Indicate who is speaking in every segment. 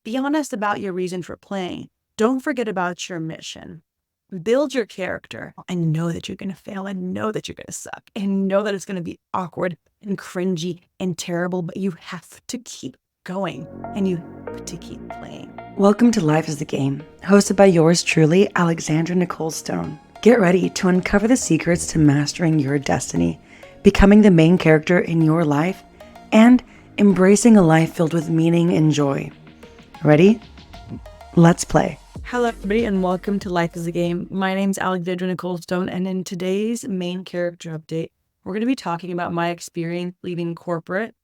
Speaker 1: Be honest about your reason for playing. Don't forget about your mission. Build your character and know that you're going to fail and know that you're going to suck and know that it's going to be awkward and cringy and terrible, but you have to keep going and you have to keep playing.
Speaker 2: Welcome to Life is a Game, hosted by yours truly, Alexandra Nicole Stone. Get ready to uncover the secrets to mastering your destiny, becoming the main character in your life, and embracing a life filled with meaning and joy. Ready? Let's play.
Speaker 1: Hello, everybody, and welcome to Life is a Game. My name's Alexandra Nicole Stone, and in today's main character update, we're going to be talking about my experience leaving corporate,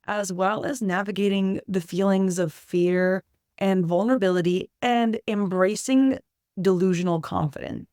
Speaker 1: as well as navigating the feelings of fear and vulnerability and embracing delusional confidence.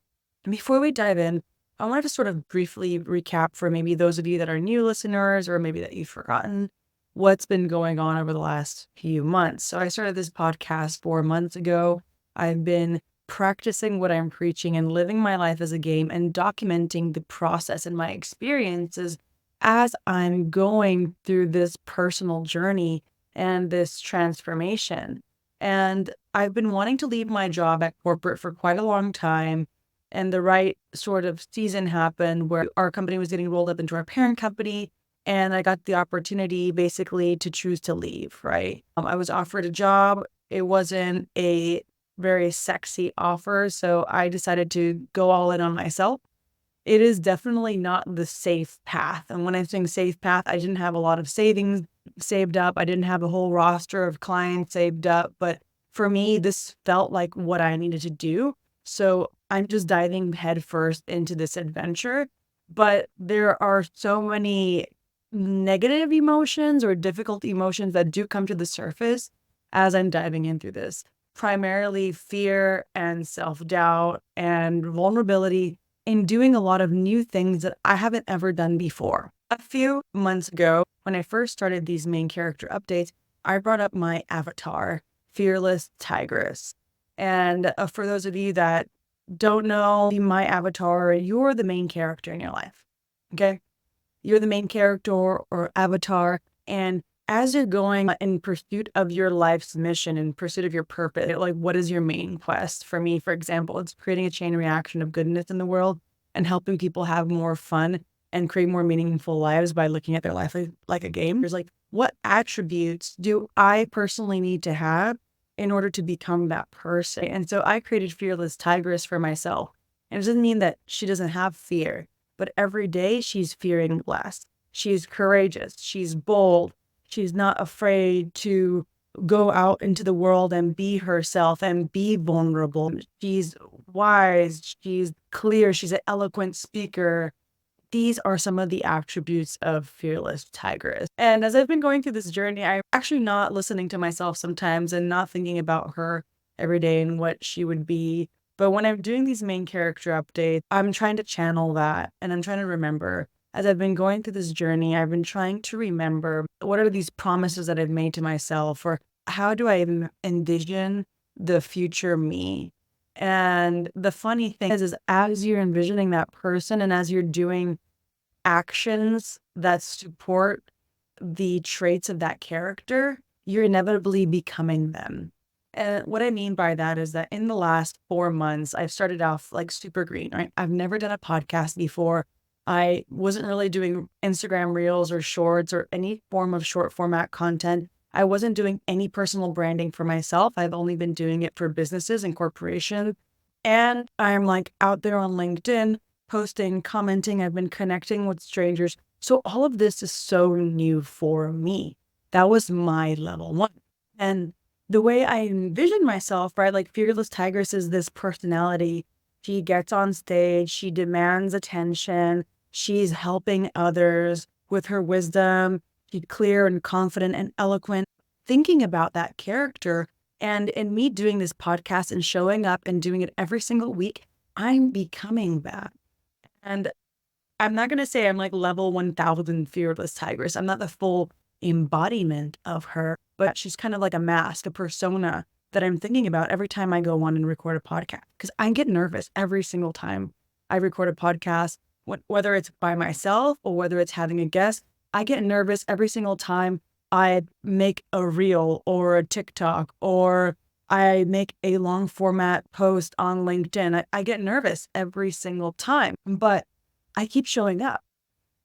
Speaker 1: And before we dive in, I wanted to sort of briefly recap for maybe those of you that are new listeners or maybe that you've forgotten what's been going on over the last few months. So I started this podcast 4 months ago. I've been practicing what I'm preaching and living my life as a game and documenting the process and my experiences as I'm going through this personal journey and this transformation. And I've been wanting to leave my job at corporate for quite a long time. And the right sort of season happened where our company was getting rolled up into our parent company. And I got the opportunity basically to choose to leave, right? I was offered a job. It wasn't a very sexy offer, so I decided to go all in on myself. It is definitely not the safe path. And when I'm saying safe path, I didn't have a lot of savings saved up. I didn't have a whole roster of clients saved up. But for me, this felt like what I needed to do. So I'm just diving headfirst into this adventure. But there are so many negative emotions or difficult emotions that do come to the surface as I'm diving in through this. Primarily fear and self-doubt and vulnerability in doing a lot of new things that I haven't ever done before. A few months ago, when I first started these main character updates, I brought up my avatar, Fearless Tigris. And for those of you that don't know my avatar, you're the main character in your life, okay? You're the main character or avatar, and as you're going in pursuit of your life's mission, in pursuit of your purpose, like what is your main quest? For me, for example, it's creating a chain reaction of goodness in the world and helping people have more fun and create more meaningful lives by looking at their life like a game. There's like, what attributes do I personally need to have in order to become that person? And so I created Fearless Tigris for myself. And it doesn't mean that she doesn't have fear, but every day she's fearing less. She's courageous. She's bold. She's not afraid to go out into the world and be herself and be vulnerable. She's wise. She's clear. She's an eloquent speaker. These are some of the attributes of Fearless Tigress. And as I've been going through this journey, I'm actually not listening to myself sometimes and not thinking about her every day and what she would be. But when I'm doing these main character updates, I'm trying to channel that and I'm trying to remember. As I've been going through this journey, I've been trying to remember what are these promises that I've made to myself, or how do I envision the future me? And the funny thing is as you're envisioning that person and as you're doing actions that support the traits of that character, you're inevitably becoming them. And what I mean by that is that in the last 4 months, I've started off like super green, right? I've never done a podcast before. I wasn't really doing Instagram reels or shorts or any form of short format content. I wasn't doing any personal branding for myself. I've only been doing it for businesses and corporations. And I'm like out there on LinkedIn, posting, commenting. I've been connecting with strangers. So all of this is so new for me. That was my level one. And the way I envision myself, right? Like Fearless Tigress is this personality. She gets on stage, she demands attention, she's helping others with her wisdom. She's clear and confident and eloquent. Thinking about that character and in me doing this podcast and showing up and doing it every single week, I'm becoming that. And I'm not going to say I'm like level 1000 Fearless Tigress. I'm not the full embodiment of her, but she's kind of like a mask, a persona that I'm thinking about every time I go on and record a podcast, because I get nervous every single time I record a podcast, whether it's by myself or whether it's having a guest. I get nervous every single time I make a reel or a TikTok, or I make a long format post on LinkedIn. I get nervous every single time, but I keep showing up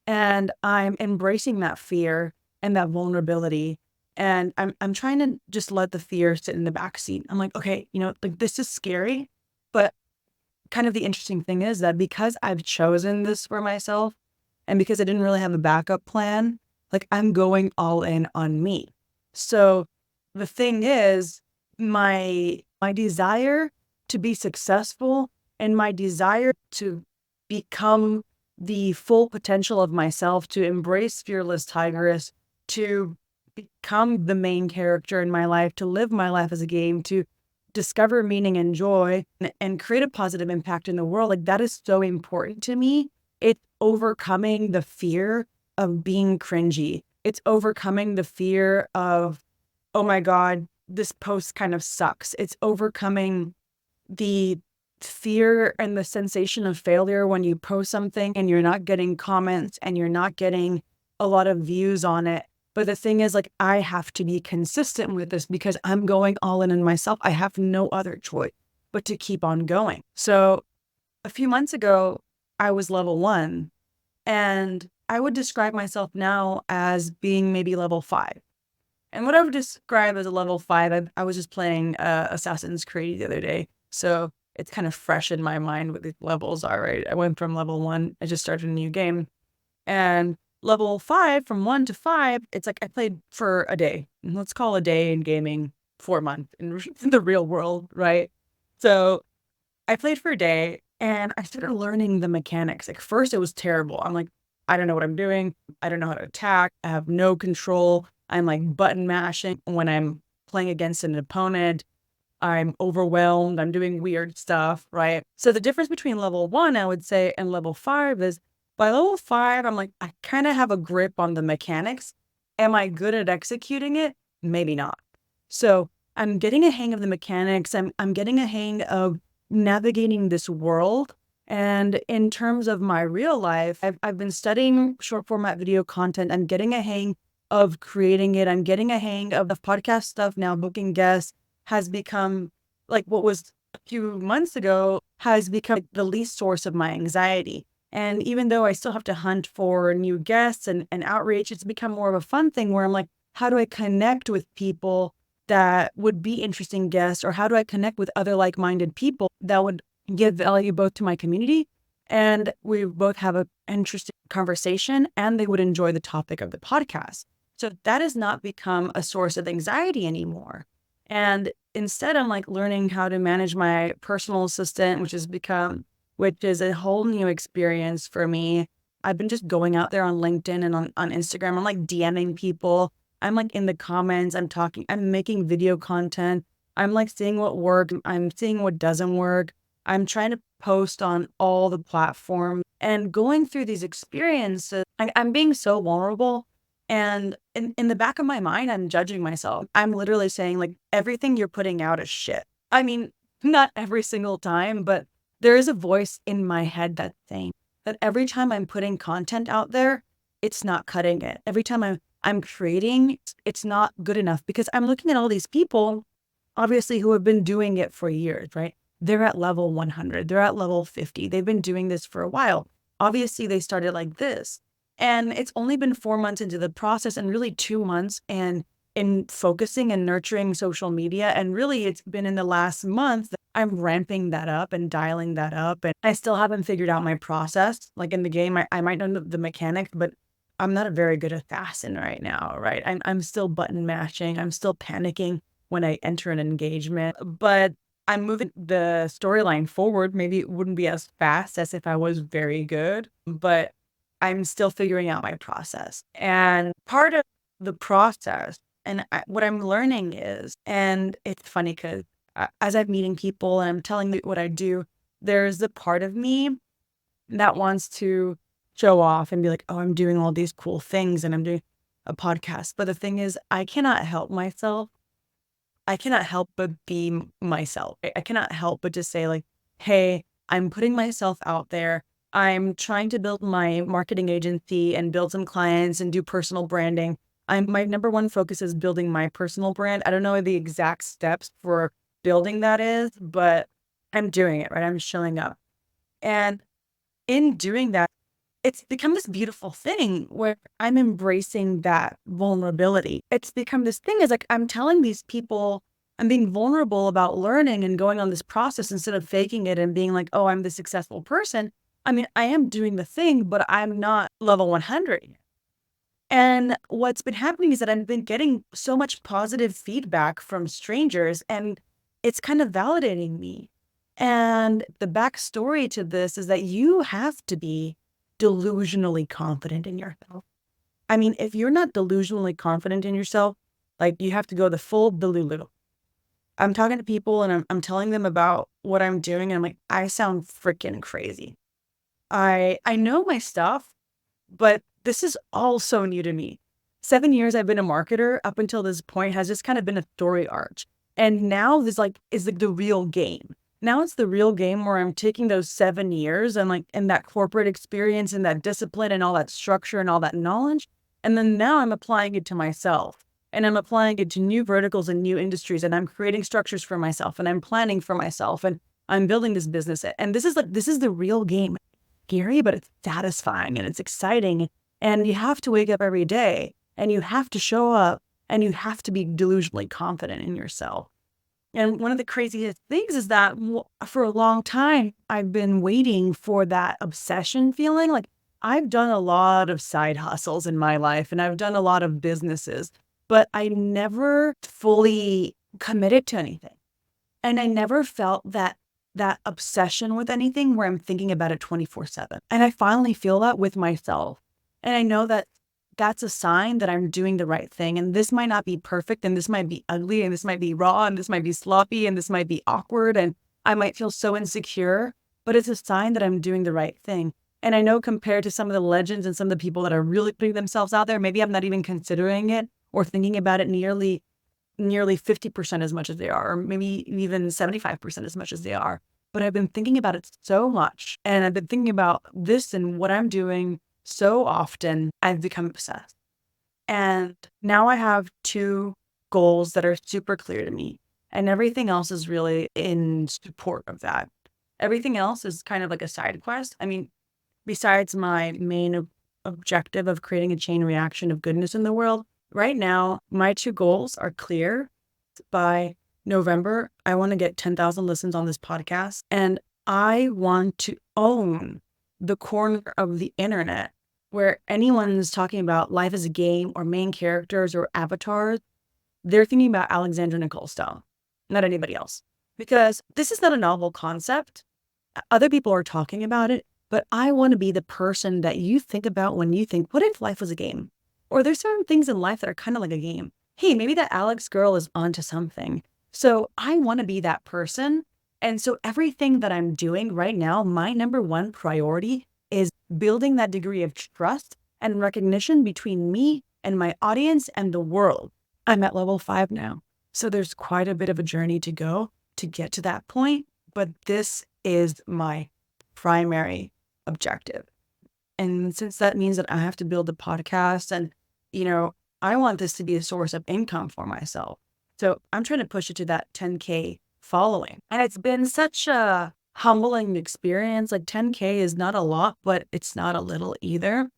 Speaker 1: and I'm embracing that fear and that vulnerability. And I'm trying to just let the fear sit in the back seat. I'm like, okay, like this is scary, but kind of the interesting thing is that because I've chosen this for myself and because I didn't really have a backup plan, like I'm going all in on me. So the thing is, my desire to be successful and my desire to become the full potential of myself, to embrace fearless Tigris, to become the main character in my life, to live my life as a game, to discover meaning and joy and create a positive impact in the world. Like that is so important to me. It's overcoming the fear of being cringy. It's overcoming the fear of, oh my God, this post kind of sucks. It's overcoming the fear and the sensation of failure when you post something and you're not getting comments and you're not getting a lot of views on it. But the thing is, like, I have to be consistent with this because I'm going all in myself. I have no other choice but to keep on going. So a few months ago, I was level 1, and I would describe myself now as being maybe level 5. And what I would describe as a level 5, I was just playing Assassin's Creed the other day. So it's kind of fresh in my mind what the levels are, right? I went from level 1, I just started a new game. And level 5, from 1 to 5, it's like I played for a day. And let's call a day in gaming 4 months in the real world, right? So I played for a day and I started learning the mechanics. Like first it was terrible. I'm like, I don't know what I'm doing. I don't know how to attack. I have no control. I'm like button mashing when I'm playing against an opponent. I'm overwhelmed. I'm doing weird stuff, right? So the difference between level 1, I would say, and level 5 is by level 5, I'm like, I kind of have a grip on the mechanics. Am I good at executing it? Maybe not. So I'm getting a hang of the mechanics. I'm getting a hang of navigating this world. And in terms of my real life, I've been studying short format video content. I'm getting a hang of creating it. I'm getting a hang of the podcast stuff now. Booking guests has become like what was a few months ago has become the least source of my anxiety. And even though I still have to hunt for new guests and outreach, it's become more of a fun thing where I'm like, how do I connect with people that would be interesting guests, or how do I connect with other like-minded people that would give value both to my community and we both have an interesting conversation and they would enjoy the topic of the podcast. So that has not become a source of anxiety anymore. And instead, I'm like learning how to manage my personal assistant, which is a whole new experience for me. I've been just going out there on LinkedIn and on Instagram. I'm like DMing people. I'm like in the comments. I'm making video content. I'm like seeing what works. I'm seeing what doesn't work. I'm trying to post on all the platforms and going through these experiences. I'm being so vulnerable. And in the back of my mind, I'm judging myself. I'm literally saying, like, everything you're putting out is shit. I mean, not every single time, but there is a voice in my head that's saying that every time I'm putting content out there, it's not cutting it. Every time I'm creating, it's not good enough because I'm looking at all these people, obviously, who have been doing it for years, right? They're at level 100. They're at level 50. They've been doing this for a while. Obviously, they started like this. And it's only been 4 months into the process and really 2 months and in focusing and nurturing social media. And really, it's been in the last month that I'm ramping that up and dialing that up. And I still haven't figured out my process. Like in the game, I might know the mechanics, but I'm not a very good assassin right now, right? I'm still button mashing. I'm still panicking when I enter an engagement. But I'm moving the storyline forward. Maybe it wouldn't be as fast as if I was very good, but I'm still figuring out my process. And part of the process and what I'm learning is, and it's funny because as I'm meeting people and I'm telling them what I do, there's the part of me that wants to show off and be like, oh, I'm doing all these cool things and I'm doing a podcast. But the thing is, I cannot help myself. I cannot help but be myself. I cannot help but just say like, hey, I'm putting myself out there. I'm trying to build my marketing agency and build some clients and do personal branding. My number one focus is building my personal brand. I don't know what the exact steps for building that is, but I'm doing it, right? I'm showing up. And in doing that, it's become this beautiful thing where I'm embracing that vulnerability. It's become this thing is like I'm telling these people I'm being vulnerable about learning and going on this process instead of faking it and being like, oh, I'm the successful person. I mean, I am doing the thing, but I'm not level 100 yet. And what's been happening is that I've been getting so much positive feedback from strangers, and it's kind of validating me. And the backstory to this is that you have to be delusionally confident in yourself. I mean, if you're not delusionally confident in yourself, like you have to go the full delulu. I'm talking to people and I'm telling them about what I'm doing, and I'm like, I sound freaking crazy. I know my stuff, but this is all so new to me. 7 years I've been a marketer up until this point has just kind of been a story arc. And now this is like the real game. Now it's the real game where I'm taking those 7 years and like and that corporate experience and that discipline and all that structure and all that knowledge. And then now I'm applying it to myself. And I'm applying it to new verticals and new industries. And I'm creating structures for myself and I'm planning for myself. And I'm building this business. And this is the real game. Scary, but it's satisfying and it's exciting. And you have to wake up every day and you have to show up and you have to be delusionally confident in yourself. And one of the craziest things is that for a long time, I've been waiting for that obsession feeling. Like I've done a lot of side hustles in my life and I've done a lot of businesses, but I never fully committed to anything. And I never felt that obsession with anything where I'm thinking about it 24/7. And I finally feel that with myself. And I know that that's a sign that I'm doing the right thing. And this might not be perfect, and this might be ugly, and this might be raw, and this might be sloppy, and this might be awkward, and I might feel so insecure, but it's a sign that I'm doing the right thing. And I know compared to some of the legends and some of the people that are really putting themselves out there, maybe I'm not even considering it or thinking about it nearly 50% as much as they are, or maybe even 75% as much as they are. But I've been thinking about it so much. And I've been thinking about this and what I'm doing so often, I've become obsessed. And now I have two goals that are super clear to me. And everything else is really in support of that. Everything else is kind of like a side quest. I mean, besides my main objective of creating a chain reaction of goodness in the world, right now, my two goals are clear. By November, I want to get 10,000 listens on this podcast. And I want to own the corner of the internet where anyone's talking about life as a game or main characters or avatars. They're thinking about Alexandra Nicole Stone, not anybody else. Because this is not a novel concept. Other people are talking about it, but I want to be the person that you think about when you think, what if life was a game? Or there's certain things in life that are kind of like a game. Hey, maybe that Alex girl is onto something. So I want to be that person. And so everything that I'm doing right now, my number one priority is building that degree of trust and recognition between me and my audience and the world. I'm at level 5 now. So there's quite a bit of a journey to go to get to that point. But this is my primary objective. And since that means that I have to build a podcast and, I want this to be a source of income for myself. So I'm trying to push it to that 10K following. And it's been such a humbling experience. Like 10K is not a lot, but it's not a little either.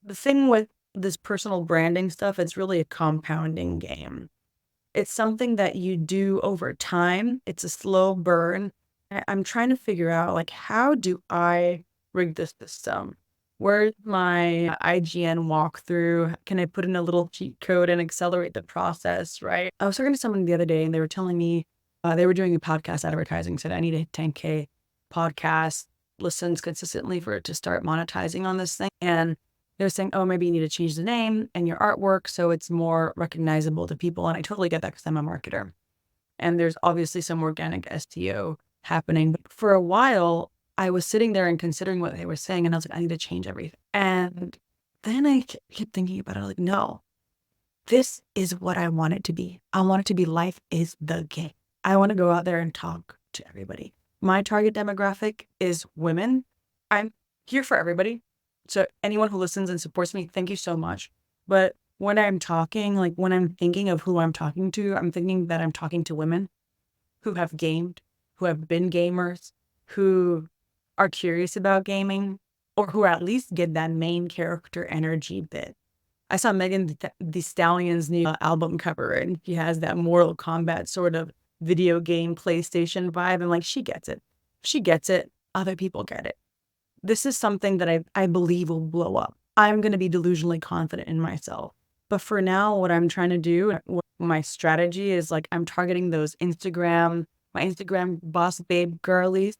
Speaker 1: The thing with this personal branding stuff, it's really a compounding game. It's something that you do over time. It's a slow burn. I'm trying to figure out like, how do I rig this system? Where's my IGN walkthrough? Can I put in a little cheat code and accelerate the process, right? I was talking to someone the other day and they were telling me they were doing a podcast advertising, said I need a 10K podcast listens consistently for it to start monetizing on this thing. And they're saying, oh, maybe you need to change the name and your artwork so it's more recognizable to people. And I totally get that because I'm a marketer. And there's obviously some organic SEO happening. But for a while, I was sitting there and considering what they were saying, and I was like, I need to change everything. And then I kept thinking about it, like, no, this is what I want it to be. I want it to be life is the game. I want to go out there and talk to everybody. My target demographic is women. I'm here for everybody. So anyone who listens and supports me, thank you so much. But when I'm talking, like when I'm thinking of who I'm talking to, I'm thinking that I'm talking to women who have gamed, who have been gamers, who are curious about gaming, or who at least get that main character energy bit. I saw Megan Thee Stallion's new album cover, and she has that Mortal Kombat sort of video game PlayStation vibe, and like she gets it. She gets it. Other people get it. This is something that I believe will blow up. I'm going to be delusionally confident in myself. But for now, what I'm trying to do, what my strategy is like, I'm targeting my Instagram boss babe girlies,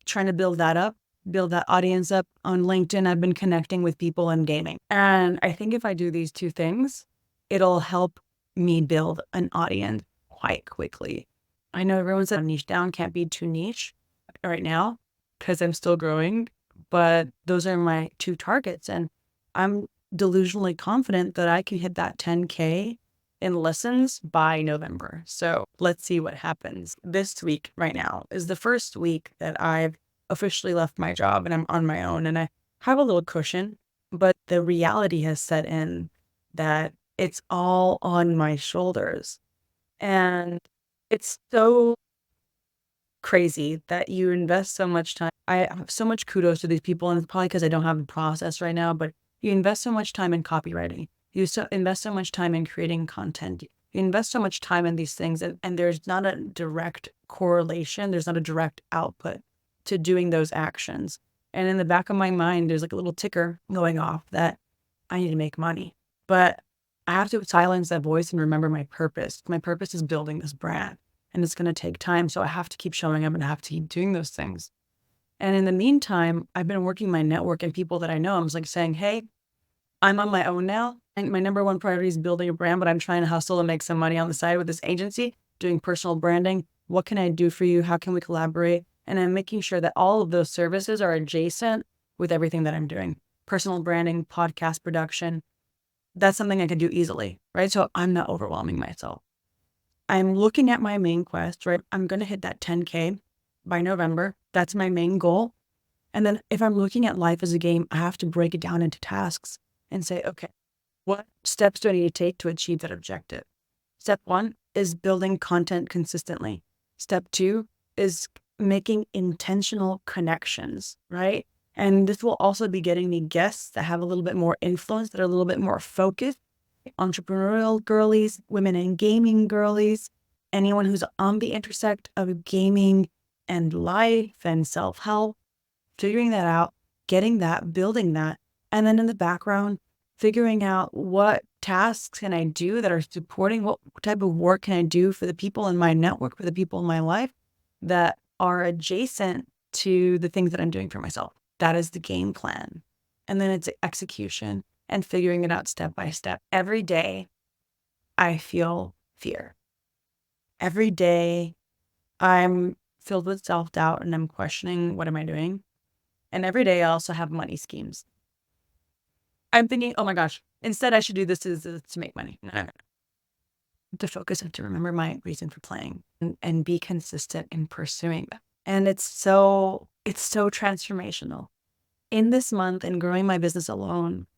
Speaker 1: trying to build that up, build that audience up on LinkedIn. I've been connecting with people in gaming. And I think if I do these two things, it'll help me build an audience quite quickly. I know everyone said niche down, can't be too niche right now because I'm still growing, but those are my two targets. And I'm delusionally confident that I can hit that 10K in listens by November. So let's see what happens. This week right now is the first week that I've officially left my job and I'm on my own, and I have a little cushion, but the reality has set in that it's all on my shoulders. And it's so crazy that you invest so much time. I have so much kudos to these people, and it's probably because I don't have the process right now, but you invest so much time in copywriting. Invest so much time in creating content. You invest so much time in these things, and there's not a direct correlation. There's not a direct output to doing those actions. And in the back of my mind, there's like a little ticker going off that I need to make money. But I have to silence that voice and remember my purpose. My purpose is building this brand, and it's going to take time. So I have to keep showing up and I have to keep doing those things. And in the meantime, I've been working my network and people that I know. I'm just like saying, hey, I'm on my own now. And my number one priority is building a brand, but I'm trying to hustle and make some money on the side with this agency, doing personal branding. What can I do for you? How can we collaborate? And I'm making sure that all of those services are adjacent with everything that I'm doing. Personal branding, podcast production. That's something I can do easily, right? So I'm not overwhelming myself. I'm looking at my main quest, right? I'm going to hit that 10K by November. That's my main goal. And then if I'm looking at life as a game, I have to break it down into tasks and say, okay, what steps do I need to take to achieve that objective? Step one is building content consistently. Step two is making intentional connections, right? And this will also be getting me guests that have a little bit more influence, that are a little bit more focused, entrepreneurial girlies, women in gaming girlies, anyone who's on the intersect of gaming and life and self-help, figuring that out, getting that, building that. And then in the background, figuring out what tasks can I do that are supporting, what type of work can I do for the people in my network, for the people in my life that are adjacent to the things that I'm doing for myself. That is the game plan. And then it's execution and figuring it out step by step. Every day, I feel fear. Every day, I'm filled with self-doubt and I'm questioning, what am I doing? And every day, I also have money schemes. I'm thinking, oh my gosh, instead I should do this is to make money. No. To focus and to remember my reason for playing and be consistent in pursuing that. And it's so transformational. In this month and growing my business alone,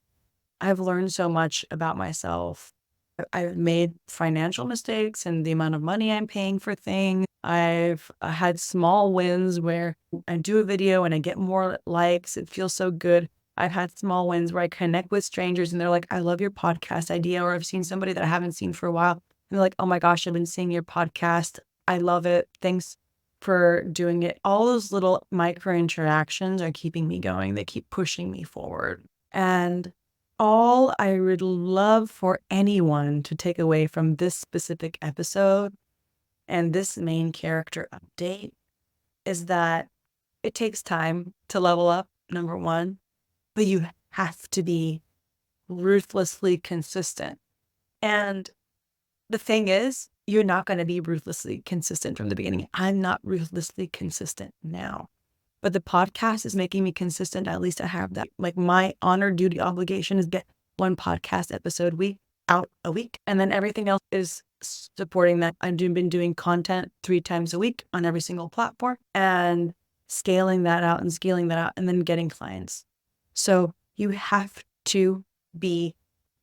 Speaker 1: I've learned so much about myself. I've made financial mistakes and the amount of money I'm paying for things. I've had small wins where I do a video and I get more likes. It feels so good. I've had small wins where I connect with strangers and they're like, I love your podcast idea. Or I've seen somebody that I haven't seen for a while. And they're like, oh my gosh, I've been seeing your podcast. I love it. Thanks for doing it. All those little micro interactions are keeping me going. They keep pushing me forward. And all I would love for anyone to take away from this specific episode and this main character update is that it takes time to level up, number one, but you have to be ruthlessly consistent. And the thing is, you're not going to be ruthlessly consistent from the beginning. I'm not ruthlessly consistent now, but the podcast is making me consistent. At least I have that. Like my honor duty obligation is get one podcast episode out a week. And then everything else is supporting that. I've been doing content 3 times a week on every single platform and scaling that out and then getting clients. So you have to be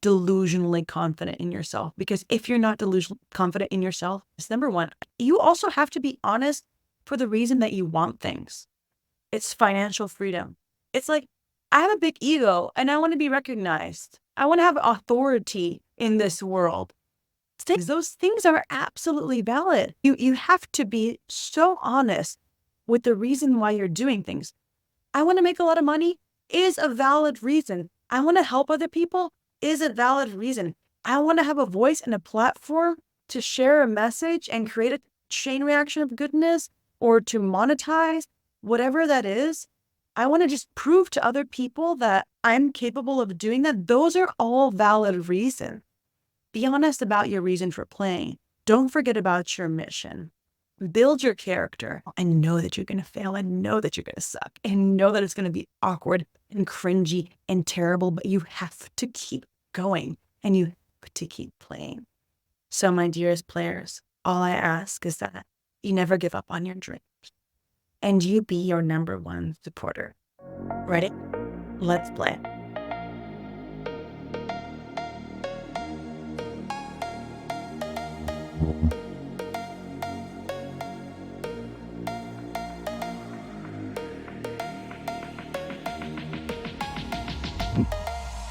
Speaker 1: delusionally confident in yourself. Because if you're not delusionally confident in yourself, it's number one. You also have to be honest for the reason that you want things. It's financial freedom. It's like, I have a big ego and I want to be recognized. I want to have authority in this world. Those things are absolutely valid. You have to be so honest with the reason why you're doing things. I want to make a lot of money is a valid reason. I want to help other people is a valid reason. I want to have a voice and a platform to share a message and create a chain reaction of goodness or to monetize, whatever that is. I want to just prove to other people that I'm capable of doing that. Those are all valid reasons. Be honest about your reason for playing. Don't forget about your mission. Build your character and know that you're going to fail and know that you're going to suck and know that it's going to be awkward and cringy and terrible, but you have to keep going and you have to keep playing. So my dearest players, all I ask is that you never give up on your dreams and you be your number one supporter. Ready? Let's play.